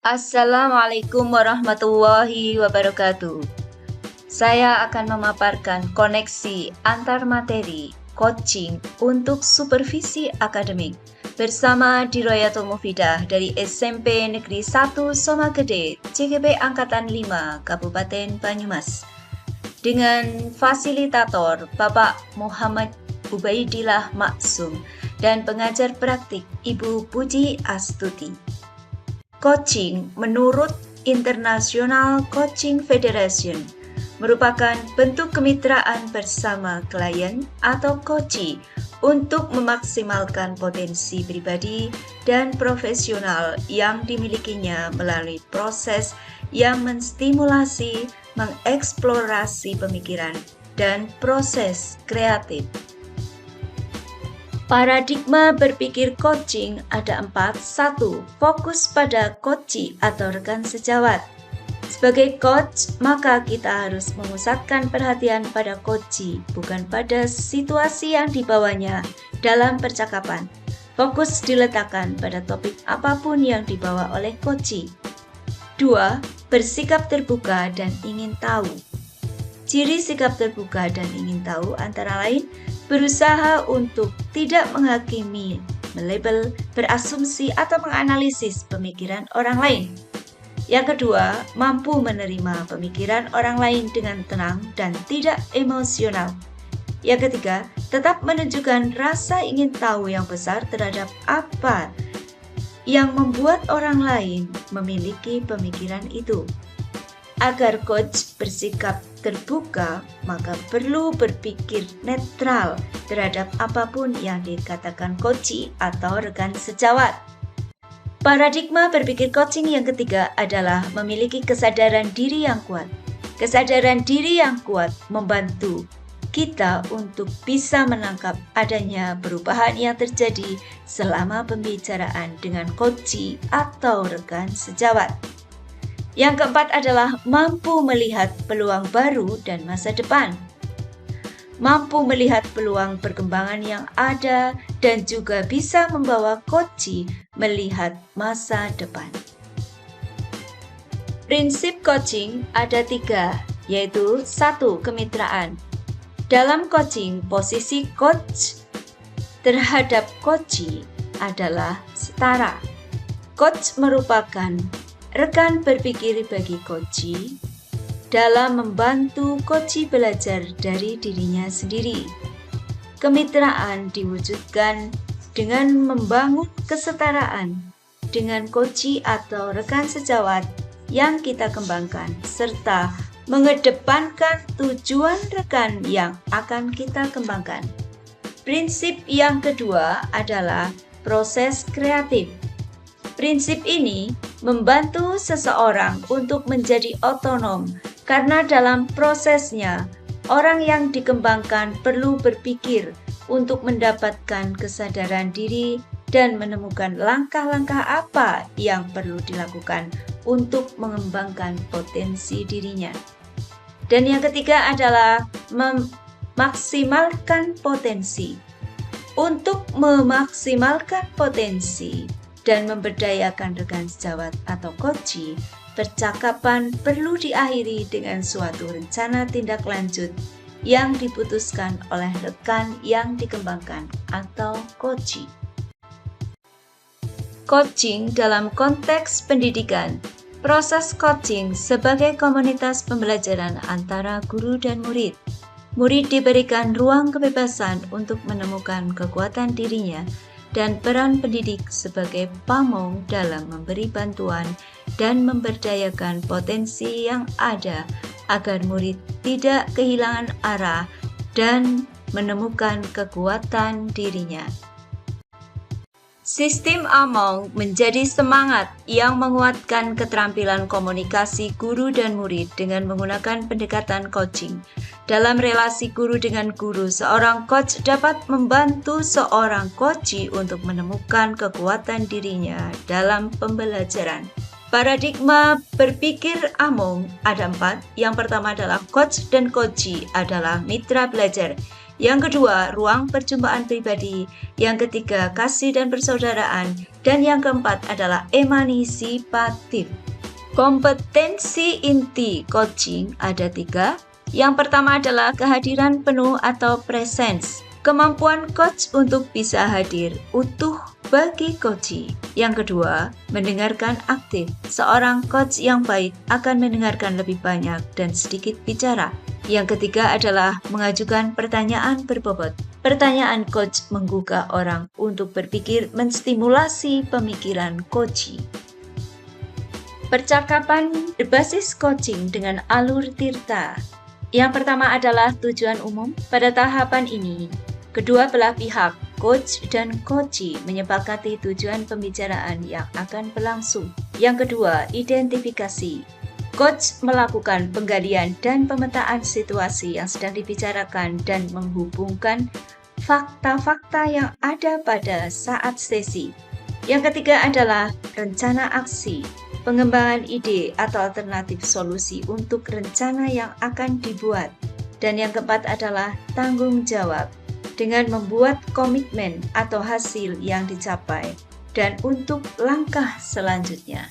Assalamualaikum warahmatullahi wabarakatuh. Saya akan memaparkan koneksi antar materi coaching untuk supervisi akademik bersama Diroyatul Mufidah dari SMP Negeri 1 Somagede, CGP Angkatan 5, Kabupaten Banyumas. Dengan fasilitator Bapak Muhammad Ubaidillah Maksum dan pengajar praktik Ibu Puji Astuti. Coaching menurut International Coaching Federation merupakan bentuk kemitraan bersama klien atau coachee untuk memaksimalkan potensi pribadi dan profesional yang dimilikinya melalui proses yang menstimulasi, mengeksplorasi pemikiran, dan proses kreatif. Paradigma berpikir coaching ada 4. 1. Fokus pada coachee atau rekan sejawat. Sebagai coach, maka kita harus memusatkan perhatian pada coachee, bukan pada situasi yang dibawanya dalam percakapan. Fokus diletakkan pada topik apapun yang dibawa oleh coachee. 2. Bersikap terbuka dan ingin tahu. Ciri sikap terbuka dan ingin tahu antara lain berusaha untuk tidak menghakimi, melabel, berasumsi, atau menganalisis pemikiran orang lain. Yang kedua, mampu menerima pemikiran orang lain dengan tenang dan tidak emosional. Yang ketiga, tetap menunjukkan rasa ingin tahu yang besar terhadap apa yang membuat orang lain memiliki pemikiran itu. Agar coach bersikap terbuka, maka perlu berpikir netral terhadap apapun yang dikatakan coachee atau rekan sejawat. Paradigma berpikir coaching yang ketiga adalah memiliki kesadaran diri yang kuat. Kesadaran diri yang kuat membantu kita untuk bisa menangkap adanya perubahan yang terjadi selama pembicaraan dengan coachee atau rekan sejawat. Yang keempat adalah mampu melihat peluang baru dan masa depan. Mampu melihat peluang perkembangan yang ada dan juga bisa membawa coachee melihat masa depan. Prinsip coaching ada 3, yaitu 1. Kemitraan. Dalam coaching, posisi coach terhadap coachee adalah setara. Coach merupakan rekan berpikir bagi coachee dalam membantu coachee belajar dari dirinya sendiri. Kemitraan diwujudkan dengan membangun kesetaraan dengan coachee atau rekan sejawat yang kita kembangkan, serta mengedepankan tujuan rekan yang akan kita kembangkan. Prinsip yang kedua adalah proses kreatif. Prinsip ini membantu seseorang untuk menjadi otonom karena dalam prosesnya orang yang dikembangkan perlu berpikir untuk mendapatkan kesadaran diri dan menemukan langkah-langkah apa yang perlu dilakukan untuk mengembangkan potensi dirinya. Dan yang ketiga adalah memaksimalkan potensi. Untuk memaksimalkan potensi dan memberdayakan rekan sejawat atau coachee, percakapan perlu diakhiri dengan suatu rencana tindak lanjut yang diputuskan oleh rekan yang dikembangkan atau coachee. Coaching dalam konteks pendidikan. Proses coaching sebagai komunitas pembelajaran antara guru dan murid. Murid diberikan ruang kebebasan untuk menemukan kekuatan dirinya dan peran pendidik sebagai pamong dalam memberi bantuan dan memberdayakan potensi yang ada agar murid tidak kehilangan arah dan menemukan kekuatan dirinya. Sistem Among menjadi semangat yang menguatkan keterampilan komunikasi guru dan murid dengan menggunakan pendekatan coaching. Dalam relasi guru dengan guru, seorang coach dapat membantu seorang coachee untuk menemukan kekuatan dirinya dalam pembelajaran. Paradigma berpikir Among ada 4. Yang pertama adalah coach dan coachee adalah mitra belajar. Yang kedua, ruang perjumpaan pribadi. Yang ketiga, kasih dan persaudaraan. Dan yang keempat adalah emansipatif. Kompetensi inti coaching ada 3. Yang pertama adalah kehadiran penuh atau presence. Kemampuan coach untuk bisa hadir utuh bagi coachee. Yang kedua, mendengarkan aktif. Seorang coach yang baik akan mendengarkan lebih banyak dan sedikit bicara. Yang ketiga adalah mengajukan pertanyaan berbobot. Pertanyaan coach menggugah orang untuk berpikir, menstimulasi pemikiran coachee. Percakapan berbasis coaching dengan alur Tirta. Yang pertama adalah tujuan umum. Pada tahapan ini, kedua belah pihak, coach dan coachee, menyepakati tujuan pembicaraan yang akan berlangsung. Yang kedua, identifikasi. Coach melakukan penggalian dan pemetaan situasi yang sedang dibicarakan dan menghubungkan fakta-fakta yang ada pada saat sesi. Yang ketiga adalah rencana aksi. Pengembangan ide atau alternatif solusi untuk rencana yang akan dibuat. Dan yang keempat adalah tanggung jawab dengan membuat komitmen atau hasil yang dicapai dan untuk langkah selanjutnya.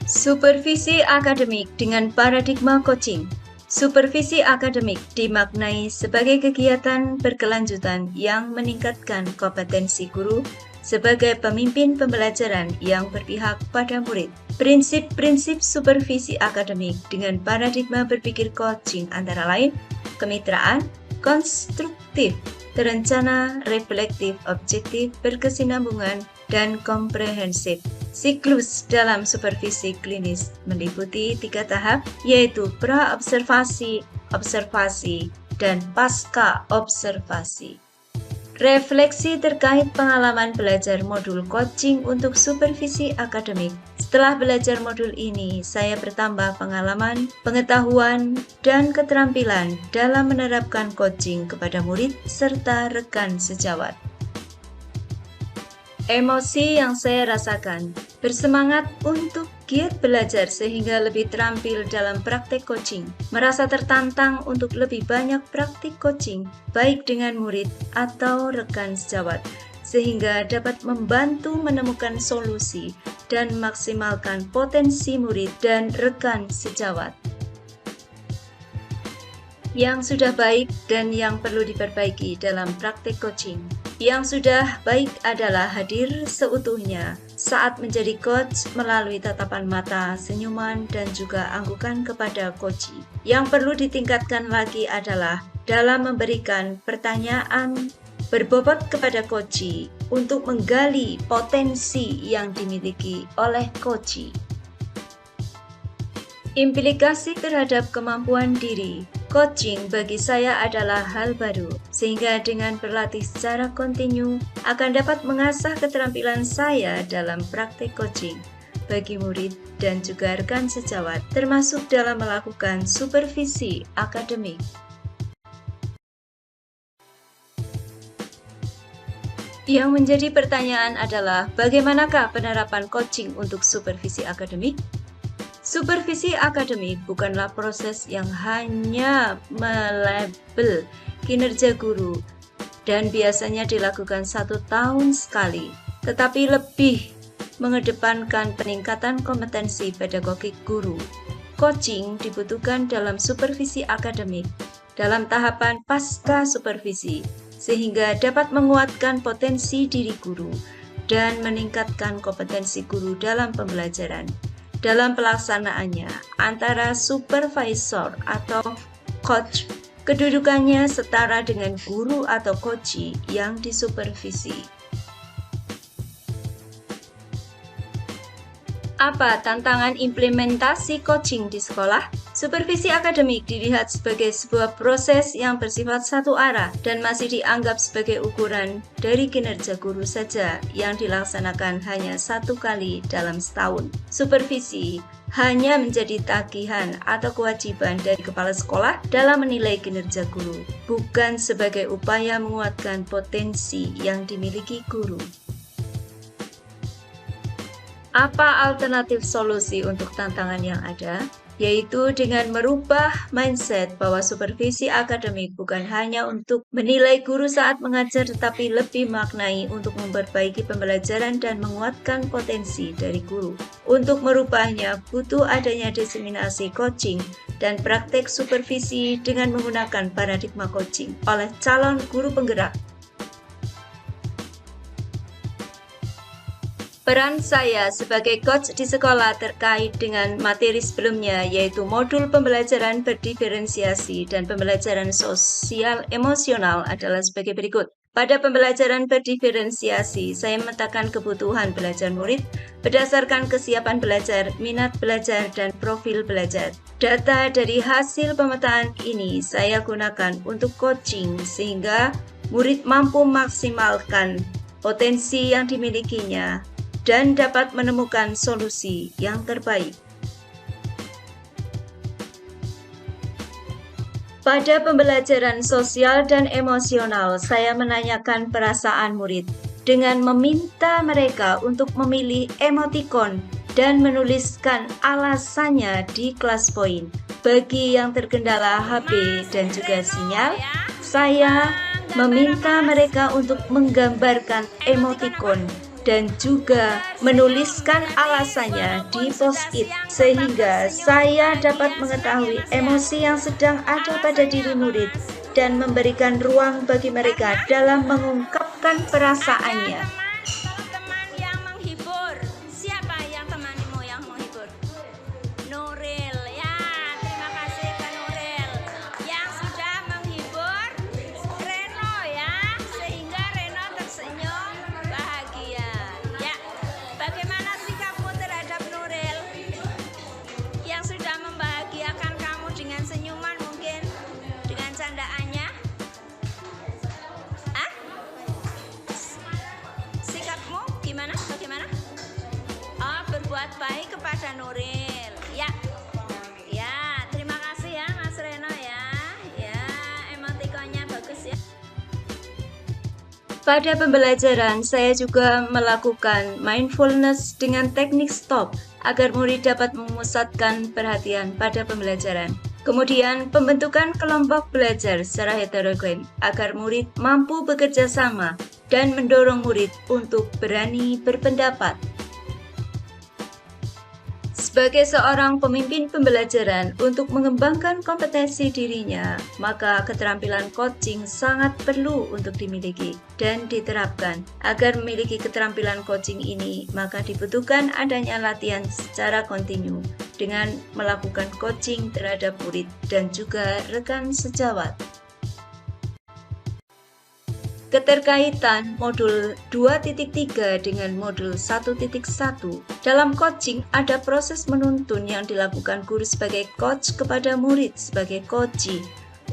Supervisi akademik dengan paradigma coaching. Supervisi akademik dimaknai sebagai kegiatan berkelanjutan yang meningkatkan kompetensi guru sebagai pemimpin pembelajaran yang berpihak pada murid. Prinsip-prinsip supervisi akademik dengan paradigma berpikir coaching antara lain kemitraan, konstruktif, terencana, reflektif, objektif, berkesinambungan, dan komprehensif. Siklus dalam supervisi klinis meliputi 3 tahap, yaitu pra-observasi, observasi, dan pasca-observasi. Refleksi terkait pengalaman belajar modul coaching untuk supervisi akademik. Setelah belajar modul ini, saya bertambah pengalaman, pengetahuan, dan keterampilan dalam menerapkan coaching kepada murid serta rekan sejawat. Emosi yang saya rasakan, bersemangat untuk giat belajar sehingga lebih terampil dalam praktek coaching, merasa tertantang untuk lebih banyak praktik coaching, baik dengan murid atau rekan sejawat, sehingga dapat membantu menemukan solusi dan maksimalkan potensi murid dan rekan sejawat. Yang sudah baik dan yang perlu diperbaiki dalam praktek coaching. Yang sudah baik adalah hadir seutuhnya saat menjadi coach melalui tatapan mata, senyuman, dan juga anggukan kepada coachee. Yang perlu ditingkatkan lagi adalah dalam memberikan pertanyaan berbobot kepada coachee untuk menggali potensi yang dimiliki oleh coachee. Implikasi terhadap kemampuan diri. Coaching bagi saya adalah hal baru, sehingga dengan berlatih secara kontinu akan dapat mengasah keterampilan saya dalam praktik coaching bagi murid dan juga rekan sejawat, termasuk dalam melakukan supervisi akademik. Yang menjadi pertanyaan adalah, bagaimanakah penerapan coaching untuk supervisi akademik? Supervisi akademik bukanlah proses yang hanya melabel kinerja guru dan biasanya dilakukan 1 tahun sekali, tetapi lebih mengedepankan peningkatan kompetensi pedagogik guru. Coaching dibutuhkan dalam supervisi akademik dalam tahapan pasca supervisi, sehingga dapat menguatkan potensi diri guru dan meningkatkan kompetensi guru dalam pembelajaran. Dalam pelaksanaannya, antara supervisor atau coach, kedudukannya setara dengan guru atau coachee yang disupervisi. Apa tantangan implementasi coaching di sekolah? Supervisi akademik dilihat sebagai sebuah proses yang bersifat satu arah dan masih dianggap sebagai ukuran dari kinerja guru saja yang dilaksanakan hanya 1 kali dalam setahun. Supervisi hanya menjadi tagihan atau kewajiban dari kepala sekolah dalam menilai kinerja guru, bukan sebagai upaya menguatkan potensi yang dimiliki guru. Apa alternatif solusi untuk tantangan yang ada? yaitu dengan merubah mindset bahwa supervisi akademik bukan hanya untuk menilai guru saat mengajar, tetapi lebih maknai untuk memperbaiki pembelajaran dan menguatkan potensi dari guru. Untuk merubahnya, butuh adanya diseminasi coaching dan praktek supervisi dengan menggunakan paradigma coaching oleh calon guru penggerak. Peran saya sebagai coach di sekolah terkait dengan materi sebelumnya, yaitu modul pembelajaran berdiferensiasi dan pembelajaran sosial emosional adalah sebagai berikut. Pada pembelajaran berdiferensiasi, saya memetakan kebutuhan belajar murid berdasarkan kesiapan belajar, minat belajar, dan profil belajar. Data dari hasil pemetaan ini saya gunakan untuk coaching sehingga murid mampu maksimalkan potensi yang dimilikinya dan dapat menemukan solusi yang terbaik. Pada pembelajaran sosial dan emosional, saya menanyakan perasaan murid dengan meminta mereka untuk memilih emotikon dan menuliskan alasannya di kelas poin. Bagi yang terkendala HP dan juga sinyal, saya meminta mereka untuk menggambarkan emotikon dan juga menuliskan alasannya di post-it sehingga saya dapat mengetahui emosi yang sedang ada pada diri murid dan memberikan ruang bagi mereka dalam mengungkapkan perasaannya. Teman yang menghibur, siapa yang temanimu yang menghibur? Nuril, ya, terima kasih ke Nuril yang sudah menghibur Reno ya, sehingga Reno tersenyum bahagia. Ya, bagaimana sikapmu terhadap Nuril yang sudah membahagiakan kamu dengan senyuman, mungkin dengan candaannya? Sikapmu gimana? Bagaimana? Oh, berbuat baik kepada Nuril. Ya. Ya, terima kasih ya Mas Reno ya. Ya, emotikonnya bagus ya. Pada pembelajaran, saya juga melakukan mindfulness dengan teknik stop agar murid dapat memusatkan perhatian pada pembelajaran. Kemudian, pembentukan kelompok belajar secara heterogen agar murid mampu bekerja sama dan mendorong murid untuk berani berpendapat. Sebagai seorang pemimpin pembelajaran untuk mengembangkan kompetensi dirinya, maka keterampilan coaching sangat perlu untuk dimiliki dan diterapkan. Agar memiliki keterampilan coaching ini, maka dibutuhkan adanya latihan secara kontinu dengan melakukan coaching terhadap murid dan juga rekan sejawat. Keterkaitan modul 2.3 dengan modul 1.1. Dalam coaching, ada proses menuntun yang dilakukan guru sebagai coach kepada murid sebagai coachee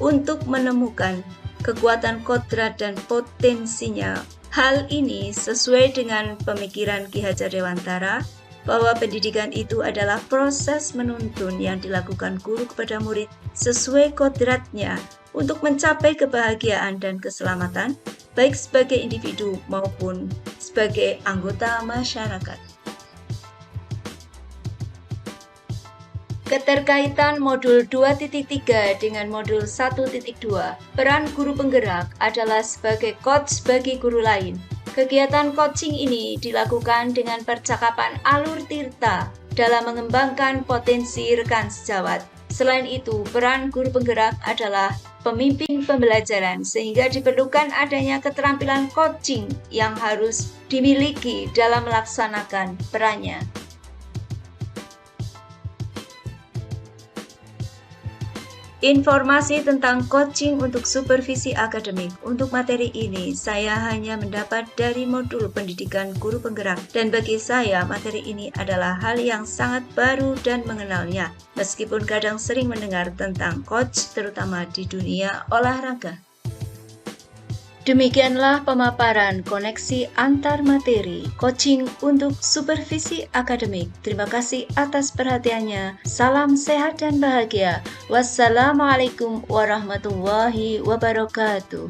untuk menemukan kekuatan kodrat dan potensinya. Hal ini sesuai dengan pemikiran Ki Hajar Dewantara bahwa pendidikan itu adalah proses menuntun yang dilakukan guru kepada murid sesuai kodratnya untuk mencapai kebahagiaan dan keselamatan, baik sebagai individu maupun sebagai anggota masyarakat. Keterkaitan modul 2.3 dengan modul 1.2. Peran guru penggerak adalah sebagai coach bagi guru lain. Kegiatan coaching ini dilakukan dengan percakapan alur tirta dalam mengembangkan potensi rekan sejawat. Selain itu, peran guru penggerak adalah pemimpin pembelajaran sehingga diperlukan adanya keterampilan coaching yang harus dimiliki dalam melaksanakan perannya. Informasi tentang coaching untuk supervisi akademik. Untuk materi ini, saya hanya mendapat dari modul pendidikan guru penggerak. Dan bagi saya, materi ini adalah hal yang sangat baru dan mengenalnya. Meskipun kadang sering mendengar tentang coach, terutama di dunia olahraga. Demikianlah pemaparan koneksi antar materi coaching untuk supervisi akademik. Terima kasih atas perhatiannya. Salam sehat dan bahagia. Wassalamualaikum warahmatullahi wabarakatuh.